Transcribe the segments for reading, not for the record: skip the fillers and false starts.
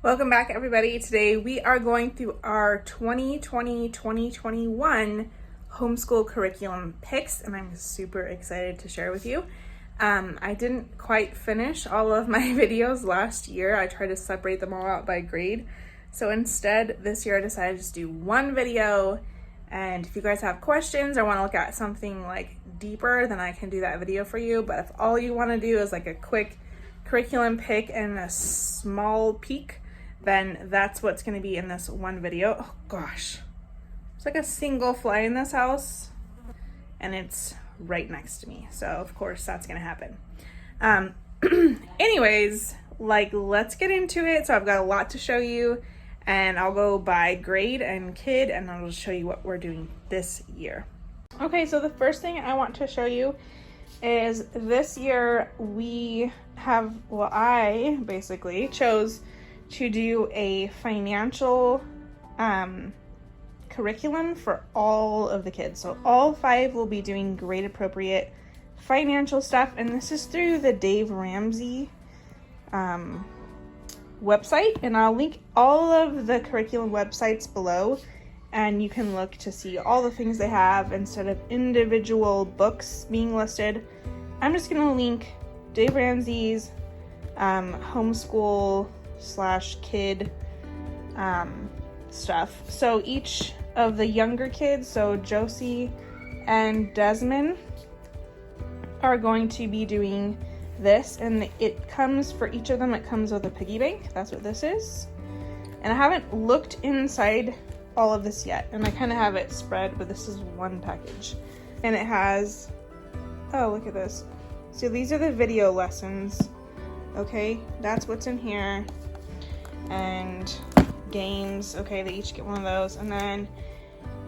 Welcome back, everybody. Today we are going through our 2020-2021 homeschool curriculum picks, and I'm super excited to share with you. I didn't quite finish all of my videos last year. I tried to separate them all out by grade. So instead, this year I decided to just do one video, and if you guys have questions or want to look at something like deeper, then I can do that video for you. But if all you want to do is like a quick curriculum pick and a small peek, then that's what's going to be in this one video. Oh gosh, it's like a single fly in this house and it's right next to me, so of course that's going to happen. Anyways, let's get into it. So I've got a lot to show you, and I'll go by grade and kid, and I'll just show you what we're doing this year. Okay, so the first thing I want to show you is this year we have, I basically chose to do a financial curriculum for all of the kids. So all 5 will be doing grade appropriate financial stuff, and this is through the Dave Ramsey website, and I'll link all of the curriculum websites below, and you can look to see all the things they have instead of individual books being listed. I'm just gonna link Dave Ramsey's homeschool / kid stuff. So each of the younger kids, so Josie and Desmond, are going to be doing this, and it comes for each of them, it comes with a piggy bank. That's what this is. And I haven't looked inside all of this yet, and I kind of have it spread, but this is one package, and it has, oh, look at this. So these are the video lessons. Okay, that's what's in here. And games, okay, they each get one of those. And then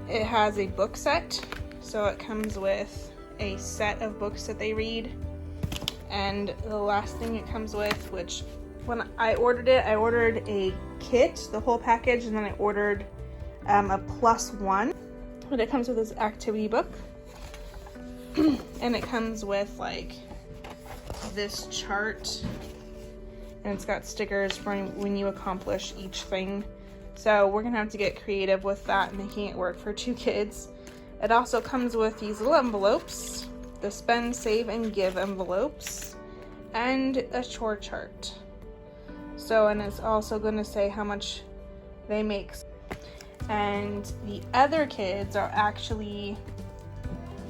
it has a book set, so it comes with a set of books that they read. And the last thing it comes with, which when I ordered it, I ordered a kit, the whole package, and then I ordered a +1, but it comes with this activity book. And it comes with like this chart, and it's got stickers for when you accomplish each thing. So we're gonna have to get creative with that, making it work for 2 kids. It also comes with these little envelopes, the spend, save, and give envelopes, and a chore chart. So, and it's also gonna say how much they make. And the other kids are actually,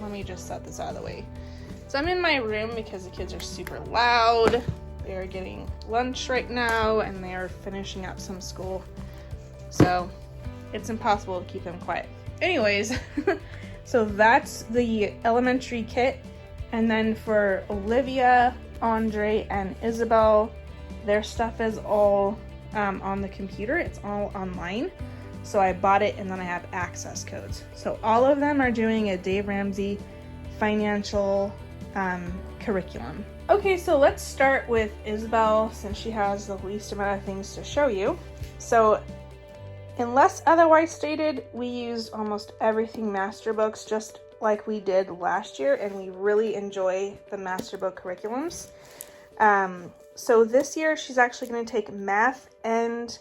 let me just set this out of the way. So I'm in my room because the kids are super loud. They're getting lunch right now, and they are finishing up some school. So it's impossible to keep them quiet. Anyways, so that's the elementary kit. And then for Olivia, Andre, and Isabel, their stuff is all on the computer. It's all online. So I bought it, and then I have access codes. So all of them are doing a Dave Ramsey financial curriculum. Okay, so let's start with Isabel, since she has the least amount of things to show you. So unless otherwise stated, we used almost everything master books, just like we did last year, and we really enjoy the master book curriculums. So this year she's actually going to take math and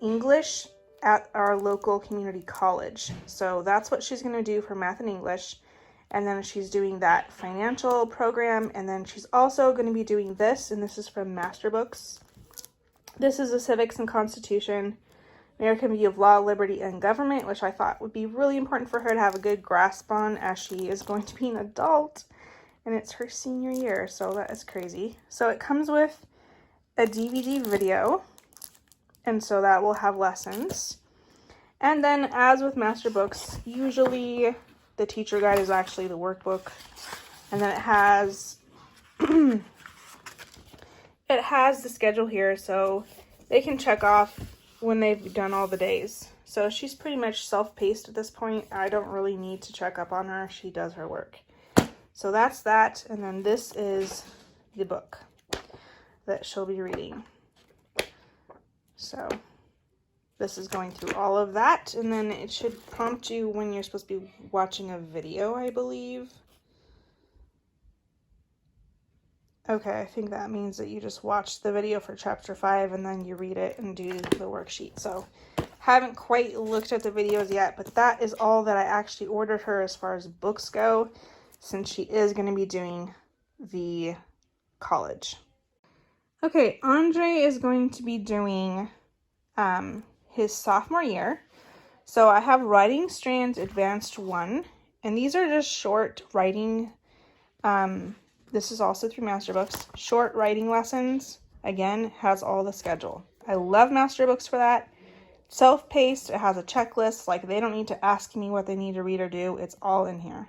English at our local community college. So that's what she's going to do for math and English. And then she's doing that financial program, and then she's also going to be doing this, and this is from Master Books. This is the Civics and Constitution, American View of Law, Liberty, and Government, which I thought would be really important for her to have a good grasp on, as she is going to be an adult, and it's her senior year, so that is crazy. So it comes with a DVD video, and so that will have lessons. And then, as with Master Books, usually the teacher guide is actually the workbook, and then it has it has the schedule here, so they can check off when they've done all the days. So she's pretty much self-paced at this point. I don't really need to check up on her. She does her work. So that's that, and then this is the book that she'll be reading. So this is going through all of that, and then it should prompt you when you're supposed to be watching a video, I believe. Okay, I think that means that you just watch the video for chapter 5 and then you read it and do the worksheet. So haven't quite looked at the videos yet, but that is all that I actually ordered her as far as books go, since she is going to be doing the college. Okay, Andre is going to be doing his sophomore year. So I have Writing Strands Advanced 1, and these are just short writing, this is also through Master Books, short writing lessons. Again, has all the schedule. I love Master Books for that. Self-paced, it has a checklist, like they don't need to ask me what they need to read or do, it's all in here.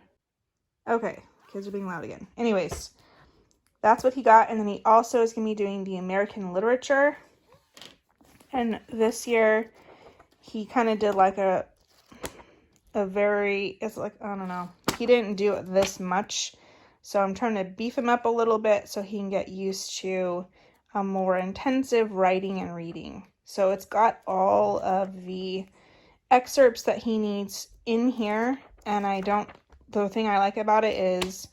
Okay, kids are being loud again. Anyways, that's what he got, and then he also is going to be doing the American literature, and this year he kind of did like a very, it's like, I don't know, he didn't do it this much, so I'm trying to beef him up a little bit so he can get used to a more intensive writing and reading. So it's got all of the excerpts that he needs in here, and the thing I like about it is,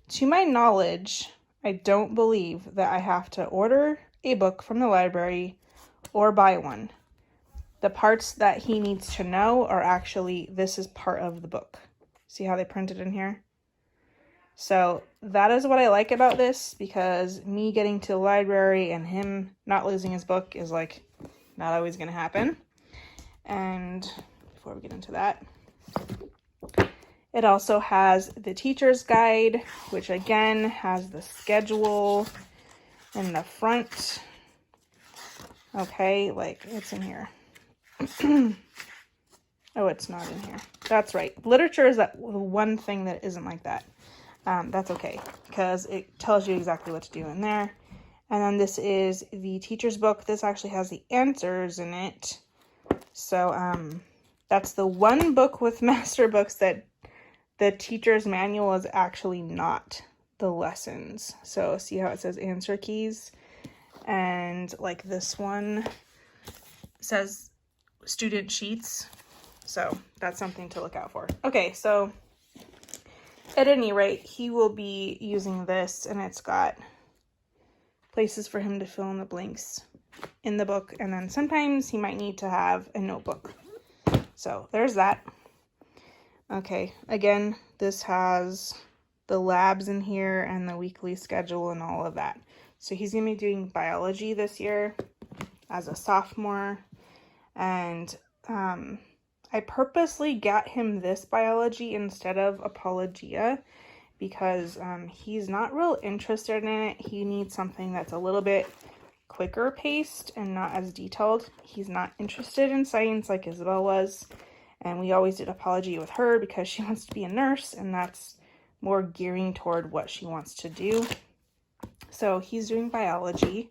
to my knowledge, I don't believe that I have to order a book from the library or buy one. The parts that he needs to know are actually, this is part of the book. See how they printed in here? So that is what I like about this, because me getting to the library and him not losing his book is like not always going to happen. And before we get into that, it also has the teacher's guide, which again has the schedule in the front. Okay, like it's in here. Oh, it's not in here. That's right. Literature is that one thing that isn't like that. That's okay, because it tells you exactly what to do in there. And then this is the teacher's book. This actually has the answers in it. So that's the one book with Master Books that the teacher's manual is actually not the lessons. So see how it says answer keys? And like this one says student sheets. So that's something to look out for. Okay, so at any rate, he will be using this, and it's got places for him to fill in the blanks in the book, and then sometimes he might need to have a notebook. So there's that. Okay, again, this has the labs in here and the weekly schedule and all of that. So he's going to be doing biology this year as a sophomore, and I purposely got him this biology instead of Apologia because he's not real interested in it. He needs something that's a little bit quicker paced and not as detailed. He's not interested in science like Isabel was, and we always did Apologia with her because she wants to be a nurse, and that's more gearing toward what she wants to do. So he's doing biology,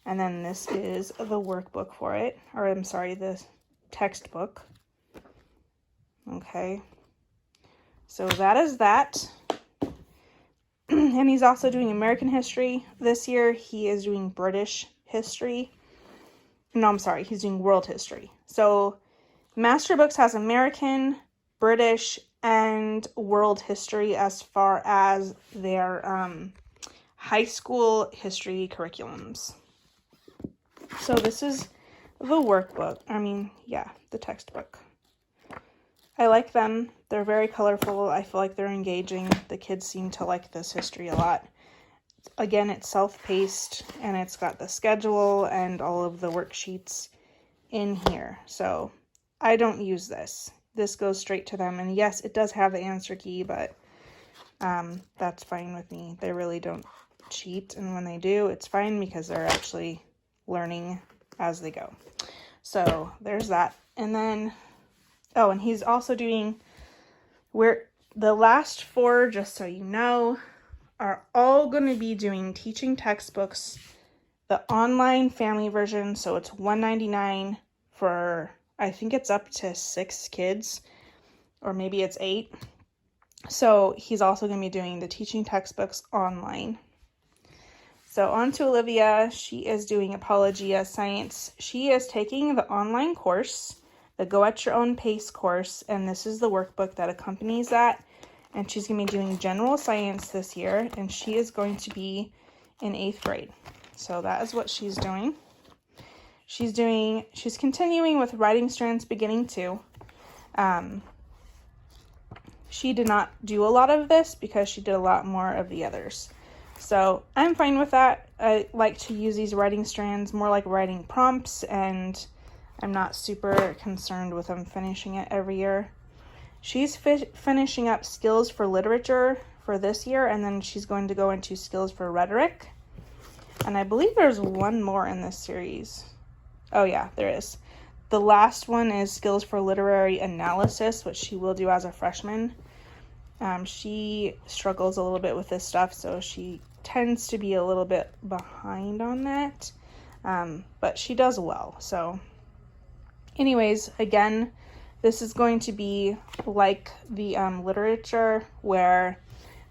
and then this is the workbook for it, or I'm sorry, the textbook. Okay, so that is that. And he's also doing American history. This year he is doing British history. No, I'm sorry, he's doing world history. So Master Books has American, British, and world history as far as their high school history curriculums. So this is the workbook. The textbook. I like them. They're very colorful. I feel like they're engaging. The kids seem to like this history a lot. Again, it's self-paced, and it's got the schedule and all of the worksheets in here. So I don't use this. This goes straight to them. And yes, it does have the answer key, but that's fine with me. They really don't cheat. And when they do, it's fine because they're actually learning as they go. So there's that. And then, oh, and he's also doing, where the last 4, just so you know, are all going to be doing teaching textbooks, the online family version. So it's $1.99 for, I think it's up to 6 kids, or maybe it's 8. So he's also going to be doing the teaching textbooks online. So on to Olivia. She is doing Apologia Science. She is taking the online course, the Go at Your Own Pace course, and this is the workbook that accompanies that. And she's going to be doing general science this year, and she is going to be in 8th grade. So that is what she's doing. She's continuing with Writing Strands Beginning 2. She did not do a lot of this because she did a lot more of the others. So I'm fine with that. I like to use these writing strands more like writing prompts, and I'm not super concerned with them finishing it every year. She's finishing up Skills for Literature for this year, and then she's going to go into Skills for Rhetoric. And I believe there's one more in this series. Oh yeah, there is. The last one is Skills for Literary Analysis, which she will do as a freshman. She struggles a little bit with this stuff, so she tends to be a little bit behind on that. But she does well. So anyways, again, this is going to be like the literature, where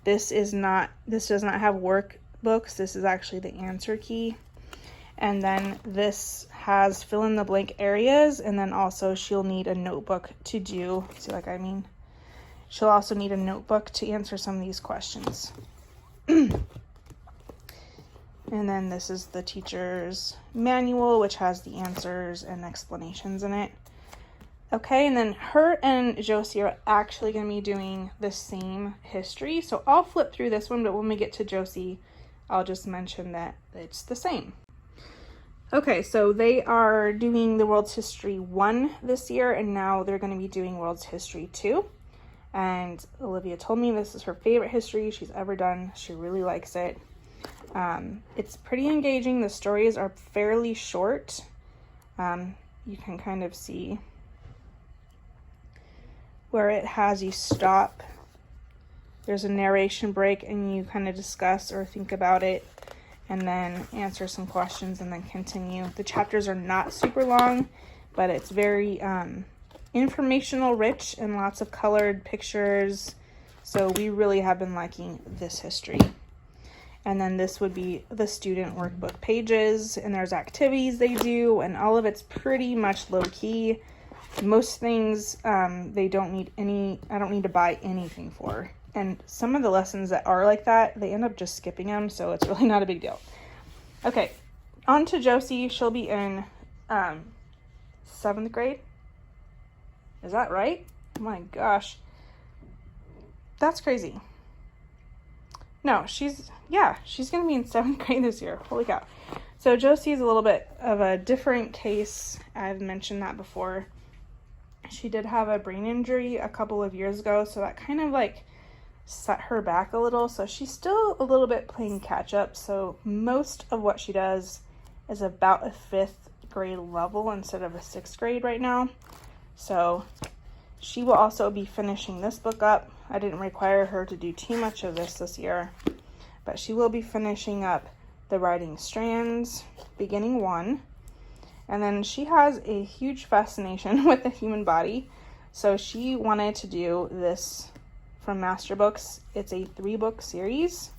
this does not have workbooks. This is actually the answer key. And then this has fill in the blank areas, and then also she'll need a notebook to do, she'll also need a notebook to answer some of these questions. And then this is the teacher's manual, which has the answers and explanations in it. Okay, and then her and Josie are actually going to be doing the same history. So I'll flip through this one, but when we get to Josie, I'll just mention that it's the same. Okay, so they are doing the World's History 1 this year, and now they're going to be doing World's History 2. And Olivia told me this is her favorite history she's ever done. She really likes it. It's pretty engaging. The stories are fairly short. You can kind of see where it has you stop. There's a narration break, and you kind of discuss or think about it, and then answer some questions, and then continue. The chapters are not super long, but it's very informational rich and lots of colored pictures. So we really have been liking this history. And then this would be the student workbook pages, and there's activities they do, and all of it's pretty much low key. Most things I don't need to buy anything for. And some of the lessons that are like that, they end up just skipping them, so it's really not a big deal. Okay, on to Josie. She'll be in 7th grade. Is that right? Oh my gosh. That's crazy. No, she's going to be in 7th grade this year. Holy cow. So Josie is a little bit of a different case. I've mentioned that before. She did have a brain injury a couple of years ago, so that kind of set her back a little. So she's still a little bit playing catch up. So most of what she does is about a 5th grade level instead of a 6th grade right now. So she will also be finishing this book up. I didn't require her to do too much of this year, but she will be finishing up the Writing Strands Beginning 1. And then she has a huge fascination with the human body. So she wanted to do this from Master Books. It's a 3-book series.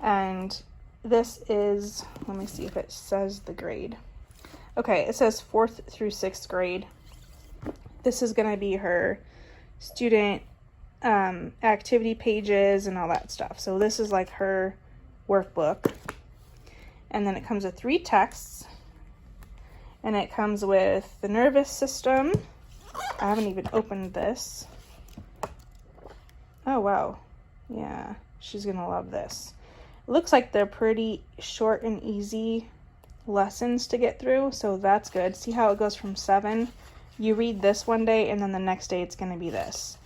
And this is, let me see if it says the grade. Okay, it says 4th through 6th grade. This is going to be her student activity pages and all that stuff. So this is like her workbook. And then it comes with 3 texts. And it comes with the nervous system. I haven't even opened this. Oh, wow. Yeah, she's going to love this. It looks like they're pretty short and easy lessons to get through, so that's good. See how it goes from 7? You read this one day, and then the next day it's going to be this.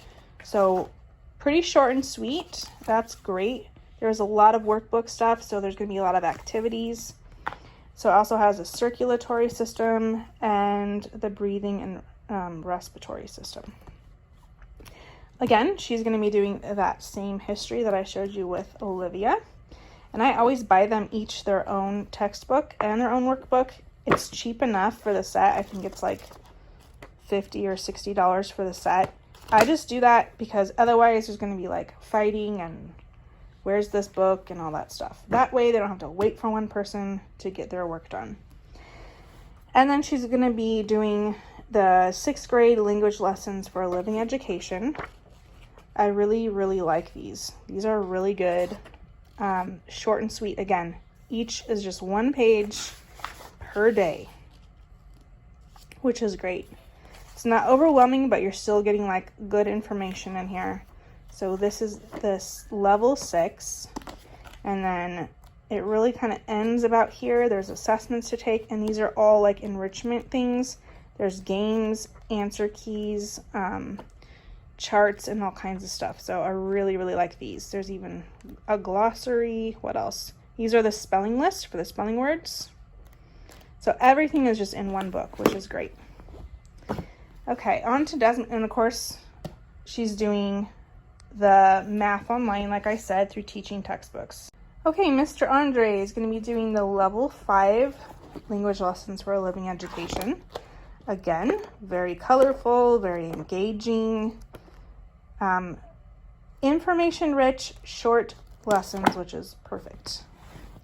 So pretty short and sweet. That's great. There's a lot of workbook stuff, so there's going to be a lot of activities. So it also has a circulatory system and the breathing and respiratory system. Again, she's going to be doing that same history that I showed you with Olivia. And I always buy them each their own textbook and their own workbook. It's cheap enough for the set. I think it's like $50 or $60 for the set. I just do that because otherwise there's going to be fighting and where's this book and all that stuff. That way they don't have to wait for one person to get their work done. And then she's going to be doing the 6th grade language lessons for a living education. I really, really like these. These are really good. Short and sweet. Again, each is just 1 page per day, which is great. It's not overwhelming, but you're still getting like good information in here. So this is this level 6, and then it really kind of ends about here. There's assessments to take, and these are all like enrichment things. There's games, answer keys, charts, and all kinds of stuff. So I really, really like these. There's even a glossary. What else? These are the spelling lists for the spelling words. So everything is just in one book, which is great. Okay, on to Desmond, and of course, she's doing the math online, like I said, through teaching textbooks. Okay, Mr. Andre is going to be doing the level 5 language lessons for a living education. Again, very colorful, very engaging, information-rich, short lessons, which is perfect.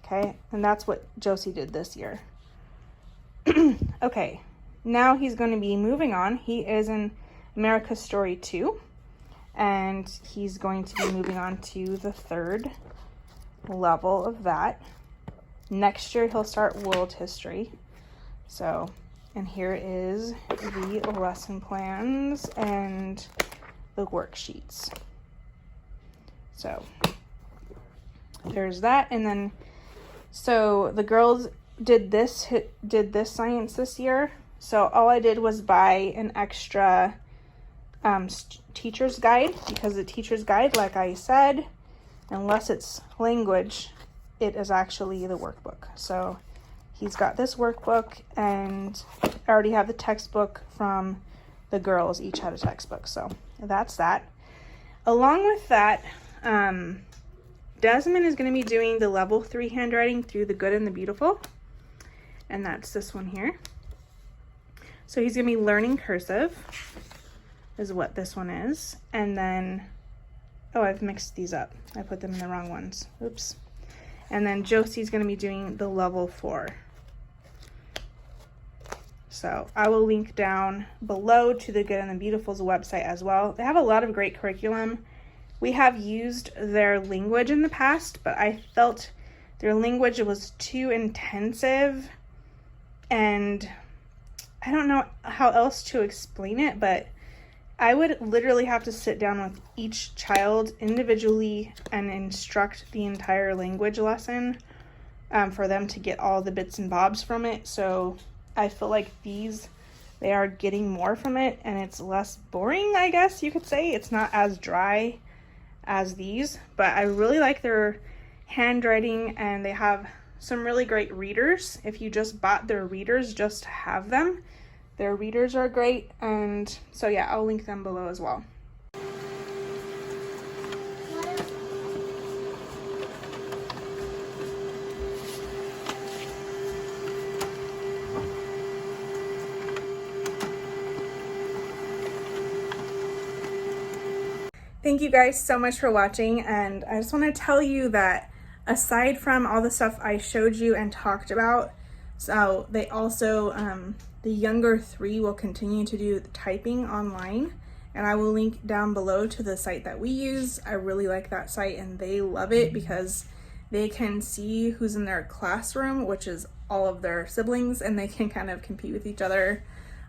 Okay, and that's what Josie did this year. Okay, now he's going to be moving on. He is in America's Story 2, and he's going to be moving on to the 3rd level of that. Next year, he'll start World History. So, and here is the lesson plans and the worksheets. So, there's that, and then, so the girls did this science this year. So all I did was buy an extra teacher's guide, because the teacher's guide, like I said, unless it's language, it is actually the workbook. So he's got this workbook, and I already have the textbook from the girls. Each had a textbook, so that's that. Along with that, Desmond is going to be doing the level 3 handwriting through the good and the beautiful, and that's this one here. So he's going to be learning cursive, is what this one is. And then, oh, I've mixed these up. I put them in the wrong ones. Oops. And then Josie's going to be doing the level 4. So I will link down below to the Good and the Beautiful's website as well. They have a lot of great curriculum. We have used their language in the past, but I felt their language was too intensive, and I don't know how else to explain it, but I would literally have to sit down with each child individually and instruct the entire language lesson for them to get all the bits and bobs from it. So I feel like they are getting more from it, and it's less boring, I guess you could say. It's not as dry as these, but I really like their handwriting, and they have some really great readers. If you just bought their readers just to have them, their readers are great. And so yeah, I'll link them below as well. Thank you guys so much for watching, and I just want to tell you that aside from all the stuff I showed you and talked about, so they also, the younger 3 will continue to do the typing online, and I will link down below to the site that we use. I really like that site, and they love it because they can see who's in their classroom, which is all of their siblings, and they can kind of compete with each other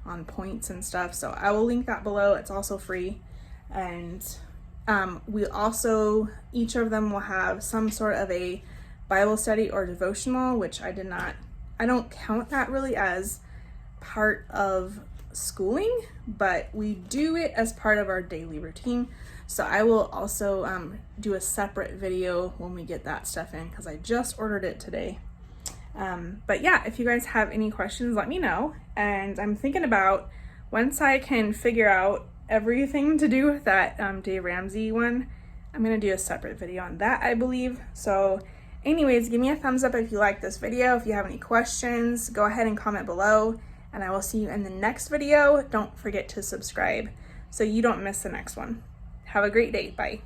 on points and stuff. So I will link that below. It's also free, and we also, each of them will have some sort of a Bible study or devotional, which I don't count that really as part of schooling, but we do it as part of our daily routine. So I will also do a separate video when we get that stuff in, because I just ordered it today. But yeah, if you guys have any questions, let me know. And I'm thinking about, once I can figure out everything to do with that Dave Ramsey one, I'm gonna do a separate video on that, I believe. So anyways, give me a thumbs up if you like this video. If you have any questions, go ahead and comment below, and I will see you in the next video. Don't forget to subscribe so you don't miss the next one. Have a great day. Bye.